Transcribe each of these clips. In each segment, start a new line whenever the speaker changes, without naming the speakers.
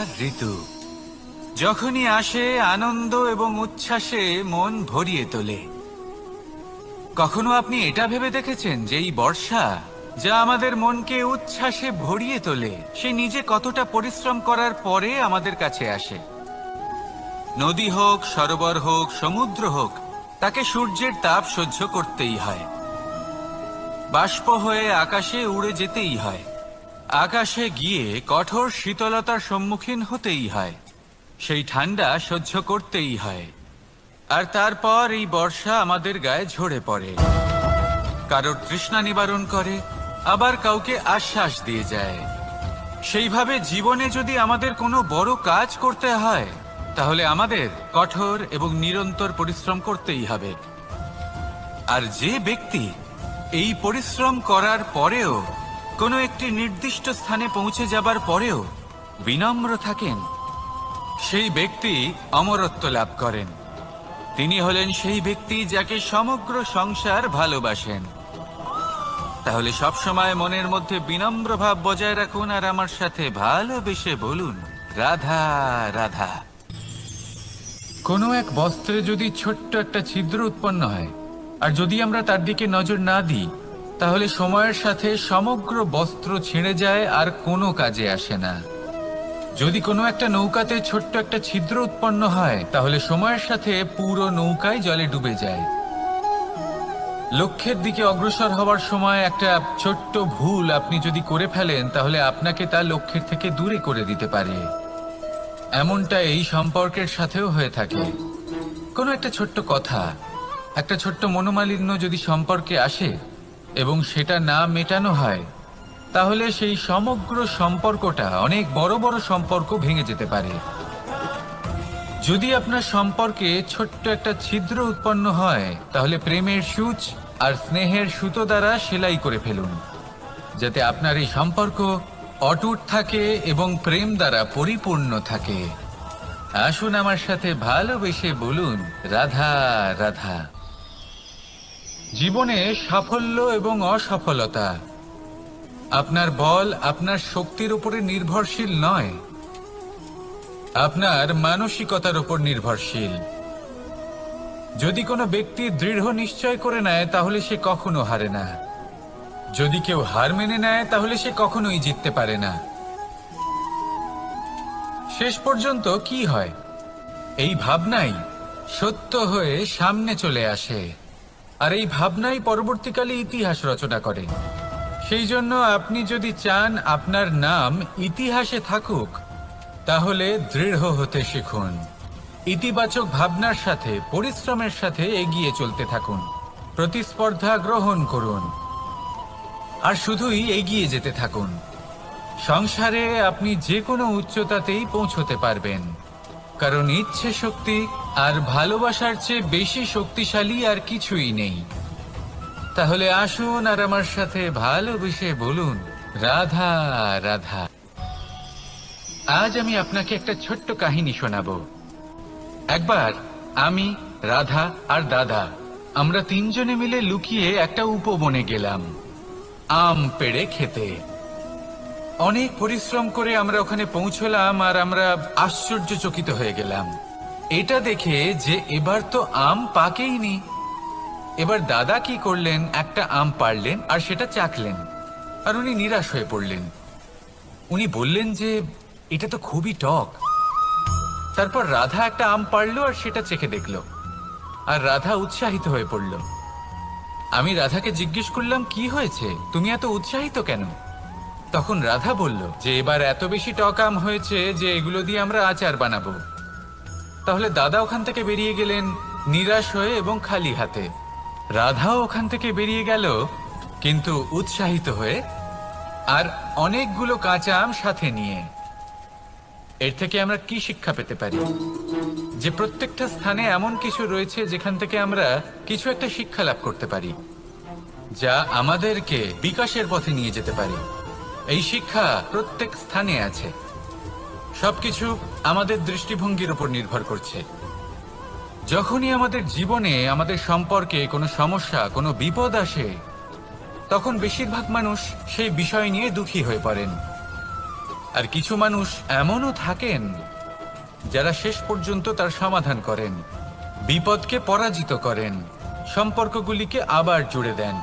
বর্ষার ঋতু যখনই আসে আনন্দ এবং উচ্ছ্বাসে মন ভরিয়ে তোলে। কখনো আপনি এটা ভেবে দেখেছেন যে এই বর্ষা যা আমাদের মনকে উচ্ছ্বাসে ভরিয়ে তোলে সে নিজে কতটা পরিশ্রম করার পরে আমাদের কাছে আসে? নদী হোক, সরোবর হোক, সমুদ্র হোক, তাকে সূর্যের তাপ সহ্য করতেই হয়। বাষ্প হয়ে আকাশে উড়ে যেতেই হয়। আকাশে গিয়ে কঠোর শীতলতার সম্মুখীন হতেই হয়। সেই ঠান্ডা সহ্য করতেই হয়। আর তারপর এই বর্ষা আমাদের গায়ে ঝরে পড়ে, কারোর তৃষ্ণা নিবারণ করে, আবার কাউকে আশ্বাস দিয়ে যায়। সেইভাবে জীবনে যদি আমাদের কোনো বড় কাজ করতে হয় তাহলে আমাদের কঠোর এবং নিরন্তর পরিশ্রম করতেই হবে। আর যে ব্যক্তি এই পরিশ্রম করার পরেও কোনো একটি নির্দিষ্ট স্থানে পৌঁছে যাবার পরেও বিনম্র থাকেন, সেই ব্যক্তি অমরত্ব লাভ করেন। তিনি হলেন সেই ব্যক্তি যাকে সমগ্র সংসার ভালোবাসেন। তাহলে সব সময় মনের মধ্যে বিনম্র ভাব বজায় রাখুন আর আমার সাথে ভালোবেসে বলুন, রাধা রাধা। কোনো এক বস্ত্রে যদি ছোট্ট একটা ছিদ্র উৎপন্ন হয় আর যদি আমরা তার দিকে নজর না দিই তাহলে সময়ের সাথে সমগ্র বস্ত্র ছিঁড়ে যায় আর কোনো কাজে আসে না। যদি কোনো একটা নৌকাতে ছোট্ট একটা ছিদ্র উৎপন্ন হয় তাহলে সময়ের সাথে পুরো নৌকায় জলে ডুবে যায়। লক্ষ্যের দিকে অগ্রসর হওয়ার সময় একটা ছোট্ট ভুল আপনি যদি করে ফেলেন তাহলে আপনাকে তা লক্ষ্যের থেকে দূরে করে দিতে পারে। এমনটা এই সম্পর্কের সাথেও হয়ে থাকে। কোনো একটা ছোট্ট কথা, একটা ছোট্ট মনোমালিন্য যদি সম্পর্কে আসে এবং সেটা না মেটানো হয় তাহলে সেই সমগ্র সম্পর্কটা অনেক বড় বড় সম্পর্ক ভেঙে যেতে পারে। যদি আপনার সম্পর্কে ছোট্ট একটা ছিদ্র উৎপন্ন হয় তাহলে প্রেমের সূচ আর স্নেহের সুতো দ্বারা সেলাই করে ফেলুন, যাতে আপনার এই সম্পর্ক অটুট থাকে এবং প্রেম দ্বারা পরিপূর্ণ থাকে। আসুন আমার সাথে ভালোবেসে বলুন, রাধা রাধা। জীবনে সাফল্য এবং অসফলতা আপনার বল, আপনার শক্তির উপরে নির্ভরশীল নয়, আপনার মানসিকতার উপর নির্ভরশীল। যদি কোনো ব্যক্তি দৃঢ় নিশ্চয় করে নেয় তাহলে সে কখনো হারে না। যদি কেউ হার মেনে নেয় তাহলে সে কখনোই জিততে পারে না। শেষ পর্যন্ত কি হয়? এই ভাবনাই সত্য হয়ে সামনে চলে আসে আর এই ভাবনাই পরবর্তীকালে ইতিহাস রচনা করে। সেই জন্য আপনি যদি চান আপনার নাম ইতিহাসে থাকুক তাহলে দৃঢ় হতে শিখুন। ইতিবাচক ভাবনার সাথে পরিশ্রমের সাথে এগিয়ে চলতে থাকুন। প্রতিস্পর্ধা গ্রহণ করুন আর শুধুই এগিয়ে যেতে থাকুন। সংসারে আপনি যে কোনো উচ্চতাতেই পৌঁছতে পারবেন, কারণ ইচ্ছে শক্তি আর ভালোবাসার চেয়ে বেশি শক্তিশালী আর কিছুই নেই। তাহলে আসুন আর আমার সাথে ভালোবেসে বলুন, রাধা রাধা। আজ আমি আপনাকে একটা ছোট্ট কাহিনী শোনাবো। একবার আমি, রাধা আর দাদা আমরা তিনজনে মিলে লুকিয়ে একটা উপবনে গেলাম আম পেড়ে খেতে। অনেক পরিশ্রম করে আমরা ওখানে পৌঁছলাম আর আমরা আশ্চর্যচকিত হয়ে গেলাম এটা দেখে যে এবার তো আম পাকেইনি। এবার দাদা কি করলেন, একটা আম পাড়লেন আর সেটা চাখলেন আর উনি নিরাশ হয়ে পড়লেন। উনি বললেন যে এটা তো খুবই টক। তারপর রাধা একটা আম পাড়লো আর সেটা চেখে দেখলো আর রাধা উৎসাহিত হয়ে পড়ল। আমি রাধাকে জিজ্ঞেস করলাম, কি হয়েছে, তুমি এত উৎসাহিত কেন? তখন রাধা বলল যে এবার এত বেশি টক আম হয়েছে যে এগুলো দিয়ে আমরা আচার বানাবো। তাহলে দাদা ওখান থেকে বেরিয়ে গেলেন নিরাশ হয়ে এবং খালি হাতে। রাধাও ওখান থেকে বেরিয়ে গেল কিন্তু উৎসাহিত হয়ে আর অনেকগুলো কাঁচা আম সাথে নিয়ে। এর থেকে আমরা কি শিক্ষা পেতে পারি? যে প্রত্যেকটা স্থানে এমন কিছু রয়েছে যেখান থেকে আমরা কিছু একটা শিক্ষা লাভ করতে পারি, যা আমাদেরকে বিকাশের পথে নিয়ে যেতে পারে। এই শিক্ষা প্রত্যেক স্থানে আছে। সবকিছু আমাদের দৃষ্টিভঙ্গির উপর নির্ভর করছে। যখনই আমাদের জীবনে, আমাদের সম্পর্কে কোনো সমস্যা, কোনো বিপদ আসে, তখন বেশিরভাগ মানুষ সেই বিষয় নিয়ে দুঃখী হয়ে পড়েন। আর কিছু মানুষ এমনও থাকেন যারা শেষ পর্যন্ত তার সমাধান করেন, বিপদকে পরাজিত করেন, সম্পর্কগুলিকে আবার জুড়ে দেন।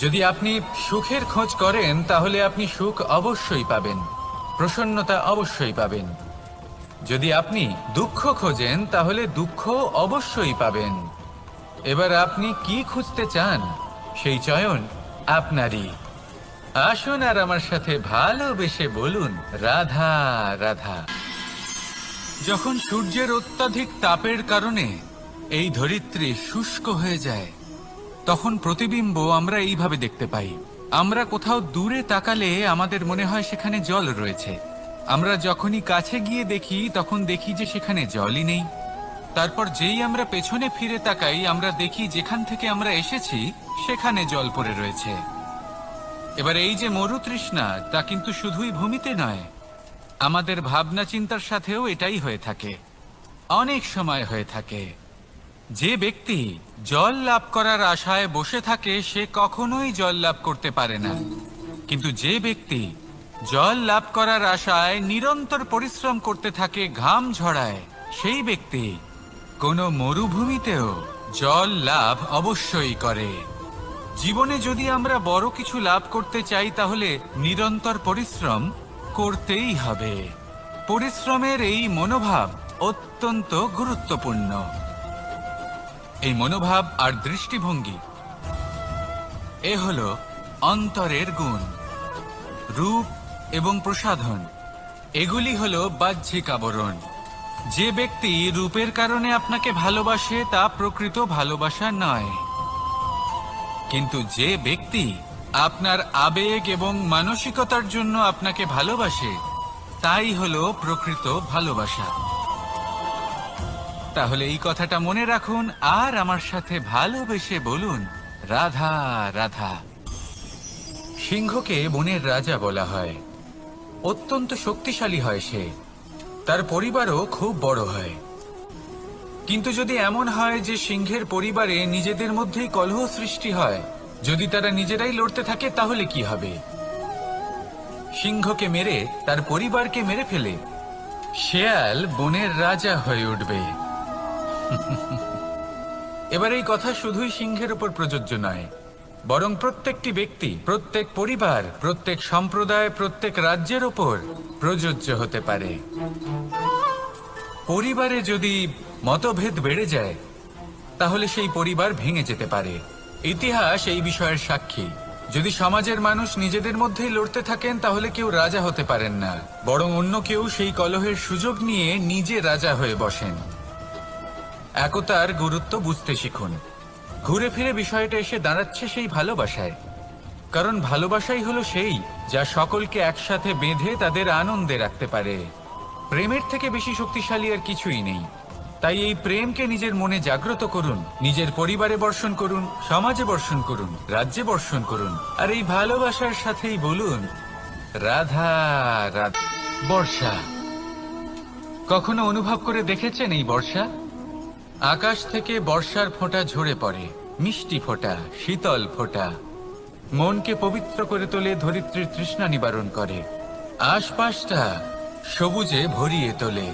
যদি আপনি সুখের খোঁজ করেন তাহলে আপনি সুখ অবশ্যই পাবেন, প্রসন্নতা অবশ্যই পাবেন। যদি আপনি দুঃখ খোঁজেন তাহলে দুঃখ অবশ্যই পাবেন। এবার আপনি কি খুঁজতে চান সেই চয়ন আপনারই। আসুন আর আমার সাথে ভালোবেসে বলুন, রাধা রাধা। যখন সূর্যের অত্যাধিক তাপের কারণে এই ধরিত্রী শুষ্ক হয়ে যায়, তখন প্রতিবিম্ব আমরা এইভাবে দেখতে পাই। আমরা কোথাও দূরে তাকালে আমাদের মনে হয় সেখানে জল রয়েছে। আমরা যখনই কাছে গিয়ে দেখি তখন দেখি যে সেখানে জলই নেই। তারপর যেই আমরা পেছনে ফিরে তাকাই আমরা দেখি যেখান থেকে আমরা এসেছি সেখানে জল পড়ে রয়েছে। এবার এই যে মরুতৃষ্ণা, তা কিন্তু শুধুই ভূমিতে নয়, আমাদের ভাবনা চিন্তার সাথেও এটাই হয়ে থাকে, অনেক সময় হয়ে থাকে। যে ব্যক্তি জল লাভ করার আশায় বসে থাকে সে কখনোই জল লাভ করতে পারে না, কিন্তু যে ব্যক্তি জল লাভ করার আশায় নিরন্তর পরিশ্রম করতে থাকে, ঘাম ঝরায়, সেই ব্যক্তি কোনো মরুভূমিতেও জল লাভ অবশ্যই করে। জীবনে যদি আমরা বড় কিছু লাভ করতে চাই তাহলে নিরন্তর পরিশ্রম করতেই হবে। পরিশ্রমের এই মনোভাব অত্যন্ত গুরুত্বপূর্ণ। এই মনোভাব আর দৃষ্টিভঙ্গি এ হলো অন্তরের গুণ। রূপ এবং প্রসাধন এগুলি হলো বাহ্যিক আবরণ। যে ব্যক্তি রূপের কারণে আপনাকে ভালোবাসে তা প্রকৃত ভালোবাসা নয়, কিন্তু যে ব্যক্তি আপনার আবেগ এবং মানসিকতার জন্য আপনাকে ভালোবাসে তাই হলো প্রকৃত ভালোবাসা। তাহলে এই কথাটা মনে রাখুন আর আমার সাথে ভালোবেসে বলুন, রাধা রাধা। সিংহকে বনের রাজা বলা হয়। অত্যন্ত শক্তিশালী হয় সে, তার পরিবারও খুব বড় হয়। কিন্তু যদি এমন হয় যে সিংহের পরিবারে নিজেদের মধ্যেই কলহ সৃষ্টি হয়, যদি তারা নিজেরাই লড়তে থাকে তাহলে কি হবে? সিংহকে মেরে তার পরিবারকে মেরে ফেলে শেয়াল বনের রাজা হয়ে উঠবে। এবার এই কথা শুধুই সিংহের উপর প্রযোজ্য নয়, বরং প্রত্যেকটি ব্যক্তি, প্রত্যেক পরিবার, প্রত্যেক সম্প্রদায়, প্রত্যেক রাজ্যের ওপর প্রযোজ্য হতে পারে। পরিবারে যদি মতভেদ বেড়ে যায় তাহলে সেই পরিবার ভেঙে যেতে পারে। ইতিহাস এই বিষয়ের সাক্ষী। যদি সমাজের মানুষ নিজেদের মধ্যেই লড়তে থাকেন তাহলে কেউ রাজা হতে পারেন না, বরং অন্য কেউ সেই কলহের সুযোগ নিয়ে নিজে রাজা হয়ে বসেন। একতার গুরুত্ব বুঝতে শিখুন। ঘুরে ফিরে বিষয়টা এসে দাঁড়াচ্ছে সেই ভালোবাসায়, কারণ ভালোবাসাই হলো সেই যা সকলকে একসাথে বেঁধে তাদের আনন্দে রাখতে পারে। প্রেমের থেকে বেশি শক্তিশালী আর কিছুই নেই। তাই এই প্রেমকে নিজের মনে জাগ্রত করুন, নিজের পরিবারে বর্ষণ করুন, সমাজে বর্ষণ করুন, রাজ্যে বর্ষণ করুন, আর এই ভালোবাসার সাথেই বলুন, রাধা রাধা। বর্ষা কখনো অনুভব করে দেখেছেন এই বর্ষা? আকাশ থেকে বর্ষার ফোঁটা ঝরে পড়ে, মিষ্টি ফোঁটা, শীতল ফোঁটা, মনকে পবিত্র করে তোলে, ধরিত্রীর তৃষ্ণা নিবারণ করে, আশপাশটা সবুজে ভরিয়ে তোলে।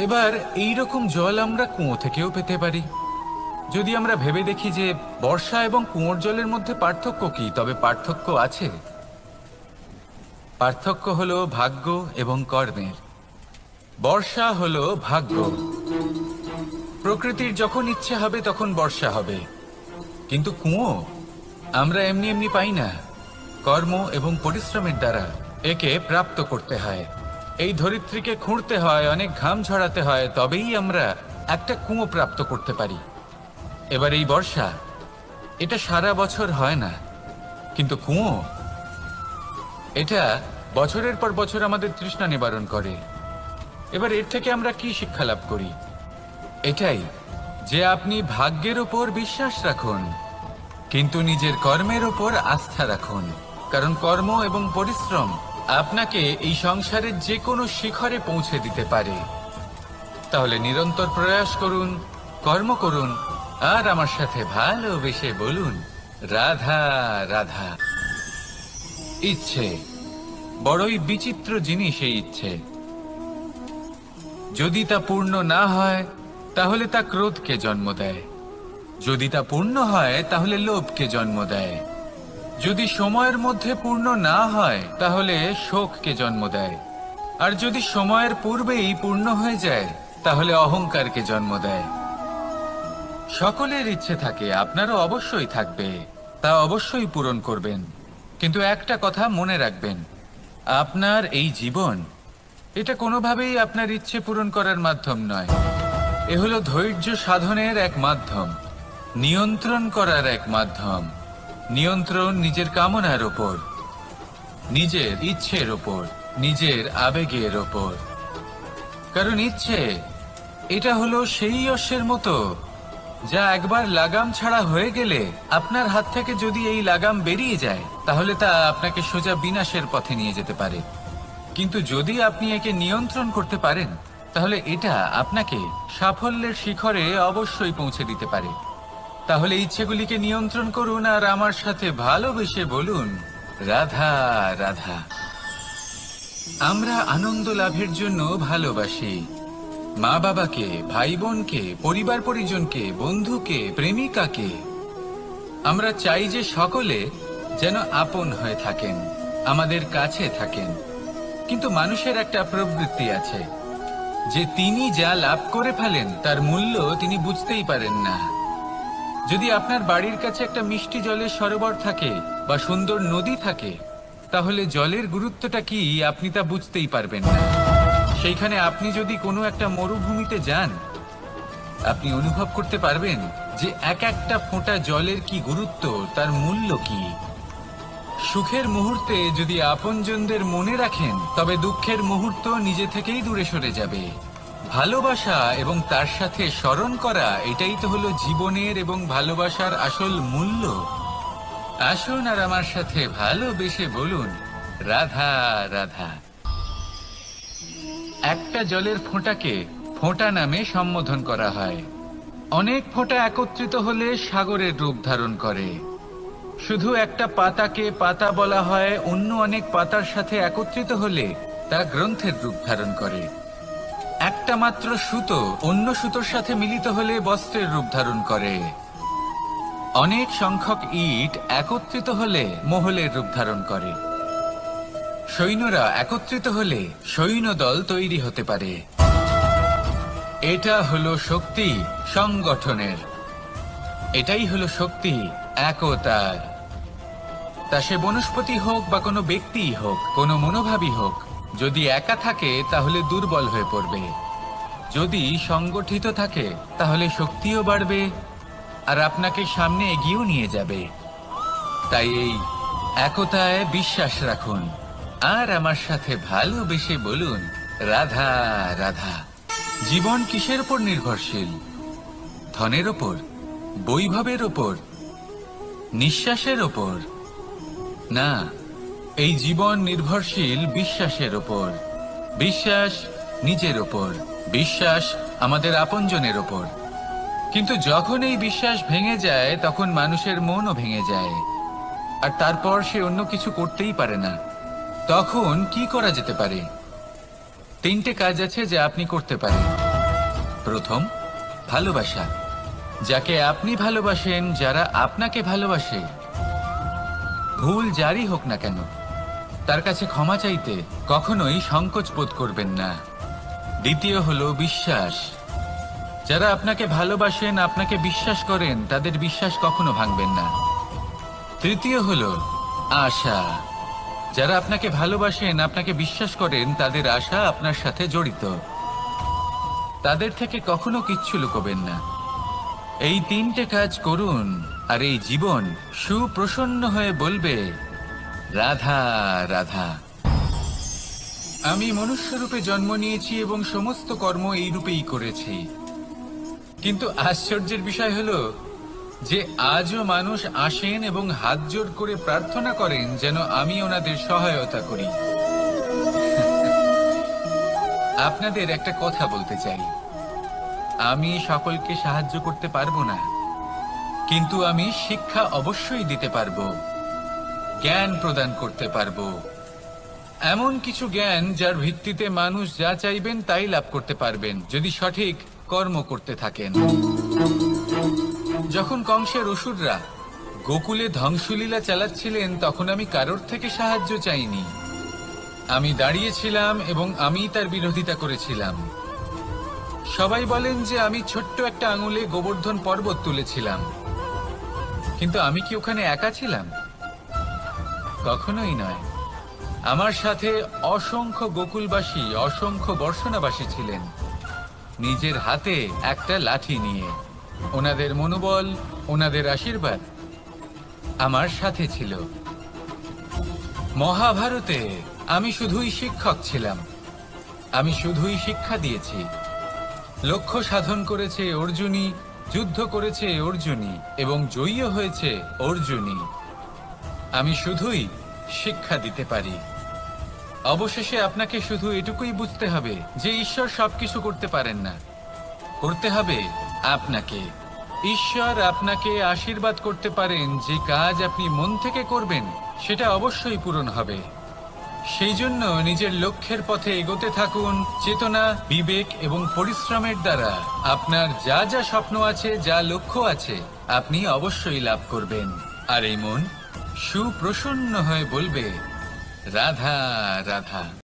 এবার এই রকম জল আমরা কুয়ো থেকেও পেতে পারি। যদি আমরা ভেবে দেখি যে বর্ষা এবং কুয়োর জলের মধ্যে পার্থক্য কি, তবে পার্থক্য আছে। পার্থক্য হলো ভাগ্য এবং কর্মের। বর্ষা হলো ভাগ্য। প্রকৃতির যখন ইচ্ছে হবে তখন বর্ষা হবে, কিন্তু কুয়ো আমরা এমনি এমনি পাই না। কর্ম এবং পরিশ্রমের দ্বারা একে প্রাপ্ত করতে হয়। এই ধরিত্রীকে খুঁড়তে হয়, অনেক ঘাম ঝরাতে হয়, তবেই আমরা একটা কুয়ো প্রাপ্ত করতে পারি। এবার এই বর্ষা, এটা সারা বছর হয় না, কিন্তু কুয়ো এটা বছরের পর বছর আমাদের তৃষ্ণা নিবারণ করে। এবার এর থেকে আমরা কি শিক্ষা লাভ করি? এটাই যে আপনি ভাগ্যের উপর বিশ্বাস রাখুন, কিন্তু নিজের কর্মের উপর আস্থা রাখুন, কারণ কর্ম এবং পরিশ্রম আপনাকে এই সংসারের যে কোনো শিখরে পৌঁছে দিতে পারে। তাহলে নিরন্তর প্রয়াস করুন, কর্ম করুন, আর আমার সাথে ভালোবেসে বলুন, রাধা রাধা। ইচ্ছে, বড়ই বিচিত্র জিনিস এই ইচ্ছে। যদি তা পূর্ণ না হয় তাহলে তা ক্রোধকে জন্ম দেয়, যদি তা পূর্ণ হয় তাহলে লোভকে জন্ম দেয়, যদি সময়ের মধ্যে পূর্ণ না হয় তাহলে শোককে জন্ম দেয়, আর যদি সময়ের পূর্বেই পূর্ণ হয়ে যায় তাহলে অহংকারকে জন্ম দেয়। সকলের ইচ্ছে থাকে, আপনারও অবশ্যই থাকবে, তা অবশ্যই পূরণ করবেন। কিন্তু একটা কথা মনে রাখবেন, আপনার এই জীবন এটা কোনোভাবেই আপনার ইচ্ছে পূরণ করার মাধ্যম নয়। এ হলো ধৈর্য সাধনের এক মাধ্যম, নিয়ন্ত্রণ করার এক মাধ্যম। নিয়ন্ত্রণ নিজের কামনার ওপর, নিজের ইচ্ছের ওপর, নিজের আবেগের ওপর। কারণ ইচ্ছে এটা হলো সেই অশ্বের মতো যা একবার লাগাম ছাড়া হয়ে গেলে আপনার হাত থেকে যদি এই লাগাম বেরিয়ে যায় তাহলে তা আপনাকে সোজা বিনাশের পথে নিয়ে যেতে পারে। কিন্তু যদি আপনি একে নিয়ন্ত্রণ করতে পারেন তাহলে এটা আপনাকে সাফল্যের শিখরে অবশ্যই পৌঁছে দিতে পারে। তাহলে ইচ্ছেগুলিকে নিয়ন্ত্রণ করুন আর আমার সাথে ভালোবেসে বলুন, রাধা রাধা। আমরা আনন্দ লাভের জন্য ভালোবাসি মা বাবাকে, ভাই বোনকে, পরিবার পরিজনকে, বন্ধুকে, প্রেমিকাকে। আমরা চাই যে সকলে যেন আপন হয়ে থাকেন, আমাদের কাছে থাকেন। কিন্তু মানুষের একটা প্রবৃত্তি আছে যে তিনি যা লাভ করে ফেলেন তার মূল্য তিনি বুঝতেই পারেন না। যদি আপনার বাড়ির কাছে একটা মিষ্টি জলের সরোবর থাকে বা সুন্দর নদী থাকে তাহলে জলের গুরুত্বটা কি আপনি তা বুঝতেই পারবেন না। সেইখানে আপনি যদি কোনো একটা মরুভূমিতে যান আপনি অনুভব করতে পারবেন যে এক একটা ফোঁটা জলের কি গুরুত্ব, তার মূল্য কি। সুখের মুহূর্তে যদি আপনজনদের মনে রাখেন তবে দুঃখের মুহূর্ত নিজে থেকেই দূরে সরে যাবে। ভালোবাসা এবং তার সাথে স্মরণ করা, এটাই তো হলো জীবনের এবং ভালোবাসার আসল মূল্য। আসুন আর আমার সাথে ভালোবেসে বলুন, রাধা রাধা। একটা জলের ফোঁটাকে ফোঁটা নামে সম্বোধন করা হয়। অনেক ফোঁটা একত্রিত হলে সাগরের রূপ ধারণ করে। শুধু একটা পাতাকে পাতা বলা হয়, অন্য অনেক পাতার সাথে একত্রিত হলে তা গ্রন্থের রূপ ধারণ করে। একটা মাত্র সুতো অন্য সুতোর সাথে মিলিত হলে বস্ত্রের রূপ ধারণ করে। অনেক সংখ্যক ইট একত্রিত হলে মহলের রূপ ধারণ করে। সৈন্যরা একত্রিত হলে সৈন্যদল তৈরি হতে পারে। এটা হলো শক্তি সংগঠনের, এটাই হলো শক্তি একতার। তা সে বনস্পতি হোক বা কোনো ব্যক্তিই হোক, কোনো মনোভাবই হোক, যদি একা থাকে তাহলে দুর্বল হয়ে পড়বে। যদি সংগঠিত থাকে তাহলে শক্তিও বাড়বে আর আপনাকে সামনে এগিয়েও নিয়ে যাবে। তাই এই একতায় বিশ্বাস রাখুন আর আমার সাথে ভালোবেসে বলুন, রাধা রাধা। জীবন কিসের উপর নির্ভরশীল? ধনের ওপর, বৈভবের ওপর, নিঃশ্বাসের ওপর? না, এই জীবন নির্ভরশীল বিশ্বাসের ওপর। বিশ্বাস নিজের ওপর, বিশ্বাস আমাদের আপনজনের ওপর। কিন্তু যখন এই বিশ্বাস ভেঙে যায় তখন মানুষের মনও ভেঙে যায় আর তারপর সে অন্য কিছু করতেই পারে না। তখন কি করা যেতে পারে? তিনটে কাজ আছে যা আপনি করতে পারেন। প্রথম, ভালোবাসা। যাকে আপনি ভালোবাসেন, যারা আপনাকে ভালোবাসে, ভুল যারই হোক না কেন, তার কাছে ক্ষমা চাইতে কখনোই সংকোচ বোধ করবেন না। দ্বিতীয় হলো বিশ্বাস। যারা আপনাকে ভালোবাসেন, আপনাকে বিশ্বাস করেন, তাদের বিশ্বাস কখনো ভাঙবেন না। তৃতীয় হলো আশা। যারা আপনাকে ভালোবাসেন, আপনাকে বিশ্বাস করেন, তাদের আশা আপনার সাথে জড়িত। তাদের থেকে কখনো কিচ্ছু লুকোবেন না। এই তিনটে কাজ করুন আর এই জীবন সুপ্রসন্ন হয়ে বলবে, রাধা রাধা। আমি মনুষ্যরূপে জন্ম নিয়েছি এবং সমস্ত কর্ম এই রূপেই করেছি। কিন্তু আশ্চর্যের বিষয় হলো যে আজও মানুষ আসেন এবং হাত জোড় করে প্রার্থনা করেন যেন আমি ওনাদের সহায়তা করি। আপনাদের একটা কথা বলতে চাই, আমি সকলকে সাহায্য করতে পারবো না, কিন্তু আমি শিক্ষা অবশ্যই দিতে পারবো, জ্ঞান প্রদান করতে পারবো। এমন কিছু জ্ঞান যার ভিত্তিতে মানুষ যা চাইবেন তাই লাভ করতে পারবেন যদি সঠিক কর্ম করতে থাকেন। যখন কংসের অসুররা গোকুলে ধ্বংসলীলা চালাচ্ছিলেন তখন আমি কারোর থেকে সাহায্য চাইনি। আমি দাঁড়িয়েছিলাম এবং আমি তার বিরোধিতা করেছিলাম। সবাই বলেন যে আমি ছোট্ট একটা আঙুলে গোবর্ধন পর্বত তুলেছিলাম, কিন্তু আমি কি ওখানে একা ছিলাম? কখনোই নয়। আমার সাথে অসংখ্য গোকুলবাসী, অসংখ্য বর্ষণাবাসী ছিলেন, নিজের হাতে একটা লাঠি নিয়ে। ওনাদের মনোবল, ওনাদের আশীর্বাদ আমার সাথে ছিল। মহাভারতে আমি শুধুই শিক্ষক ছিলাম, আমি শুধুই শিক্ষা দিয়েছি। লক্ষ্য সাধন করেছে অর্জুনই, যুদ্ধ করেছে অর্জুনই এবং জয়ীও হয়েছে অর্জুনই। আমি শুধুই শিক্ষা দিতে পারি। অবশেষে আপনাকে শুধু এটুকুই বুঝতে হবে যে ঈশ্বর সবকিছু করতে পারেন না, করতে হবে আপনাকে। ঈশ্বর আপনাকে আশীর্বাদ করতে পারেন যে কাজ আপনি মন থেকে করবেন সেটা অবশ্যই পূরণ হবে। সেই জন্য নিজের লক্ষ্যের পথে এগোতে থাকুন। চেতনা, বিবেক এবং পরিশ্রমের দ্বারা আপনার যা যা স্বপ্ন আছে, যা লক্ষ্য আছে, আপনি অবশ্যই লাভ করবেন। আর এই মন সুপ্রসন্ন হয়ে বলবে, রাধা রাধা।